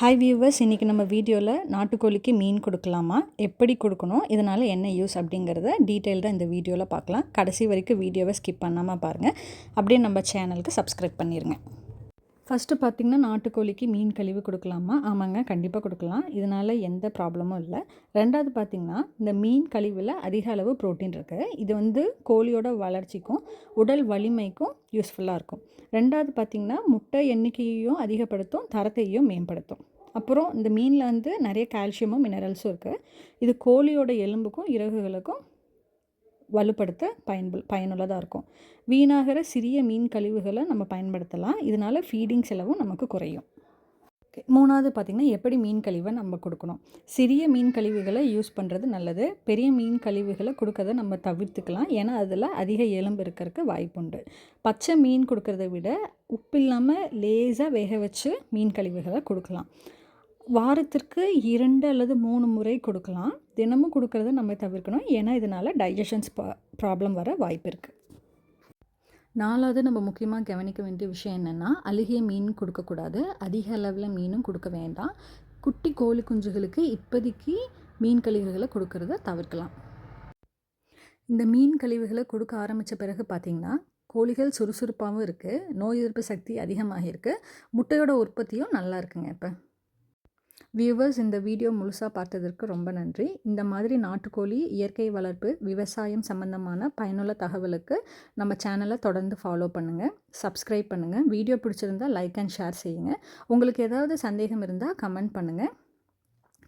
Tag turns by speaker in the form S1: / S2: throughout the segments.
S1: Hi viewers, இன்றைக்கி நம்ம வீடியோவில் நாட்டுக்கோழிக்கு மீன் கொடுக்கலாமா, எப்படி கொடுக்கணும், இதனால் என்ன யூஸ் அப்படிங்கிறத டீட்டெயில்டாக இந்த வீடியோவில் பார்க்கலாம். கடைசி வரைக்கும் வீடியோவை ஸ்கிப் பண்ணாமல் பாருங்கள். அப்படியே நம்ம சேனலுக்கு சப்ஸ்கிரைப் பண்ணிடுங்க. ஃபஸ்ட்டு பார்த்திங்கன்னா, நாட்டுக்கோழிக்கு மீன் கழிவு கொடுக்கலாமா? ஆமாங்க, கண்டிப்பாக கொடுக்கலாம். இதனால் எந்த ப்ராப்ளமும் இல்லை. ரெண்டாவது பார்த்திங்கன்னா, இந்த மீன் கழிவில் அதிக அளவு ப்ரோட்டீன் இருக்குது. இது கோழியோட வளர்ச்சிக்கும் உடல் வலிமைக்கும் யூஸ்ஃபுல்லாக இருக்கும். ரெண்டாவது பார்த்திங்கன்னா, முட்டை எண்ணிக்கையையும் அதிகப்படுத்தும், தரத்தையும் மேம்படுத்தும். அப்புறம் இந்த மீனில் நிறைய கால்சியமும் மினரல்ஸும் இருக்குது. இது கோழியோட எலும்புக்கும் இறகுகளுக்கும் வலுப்படுத்த பயனுள்ளதாக இருக்கும். வீணாகிற சிறிய மீன் கழிவுகளை நம்ம பயன்படுத்தலாம். இதனால் ஃபீடிங் செலவும் நமக்கு குறையும். மூணாவது பார்த்திங்கன்னா, எப்படி மீன் கழிவை நம்ம கொடுக்கணும். சிறிய மீன் கழிவுகளை யூஸ் பண்ணுறது நல்லது. பெரிய மீன் கழிவுகளை கொடுக்கறத நம்ம தவிர்த்துக்கலாம். ஏன்னா அதில் அதிக எலும்பு இருக்கிறதுக்கு வாய்ப்புண்டு. பச்சை மீன் கொடுக்கறத விட உப்பு இல்லாமல் லேசாக வேக வச்சு மீன் கழிவுகளை கொடுக்கலாம். வாரத்திற்கு 2 அல்லது 3 முறை கொடுக்கலாம். தினமும் கொடுக்கறத நம்ம தவிர்க்கணும். ஏன்னா இதனால் டைஜஷன்ஸ் ப்ராப்ளம் வர வாய்ப்பு இருக்குது. 4வது நம்ம முக்கியமாக கவனிக்க வேண்டிய விஷயம் என்னென்னா, அழுகிய மீன் கொடுக்கக்கூடாது. அதிக அளவில் மீனும் கொடுக்க வேண்டாம். குட்டி கோழி குஞ்சுகளுக்கு இப்போதைக்கு மீன் கழிவுகளை கொடுக்கறத தவிர்க்கலாம். இந்த மீன் கழிவுகளை கொடுக்க ஆரம்பித்த பிறகு பார்த்திங்கன்னா, கோழிகள் சுறுசுறுப்பாகவும் இருக்குது, நோய் எதிர்ப்பு சக்தி அதிகமாக இருக்குது, முட்டையோட உற்பத்தியும் நல்லா இருக்குங்க. இப்போ வியூவர்ஸ், இந்த வீடியோ முழுசாக பார்த்ததற்கு ரொம்ப நன்றி. இந்த மாதிரி நாட்டுக்கோழி, இயற்கை வளர்ப்பு, விவசாயம் சம்மந்தமான பயனுள்ள தகவலுக்கு நம்ம சேனலை தொடர்ந்து ஃபாலோ பண்ணுங்கள், சப்ஸ்கிரைப் பண்ணுங்கள். வீடியோ பிடிச்சிருந்தால் லைக் அண்ட் ஷேர் செய்யுங்க. உங்களுக்கு ஏதாவது சந்தேகம் இருந்தால் கமெண்ட் பண்ணுங்கள்.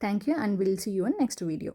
S1: Thank you and will see you in next video.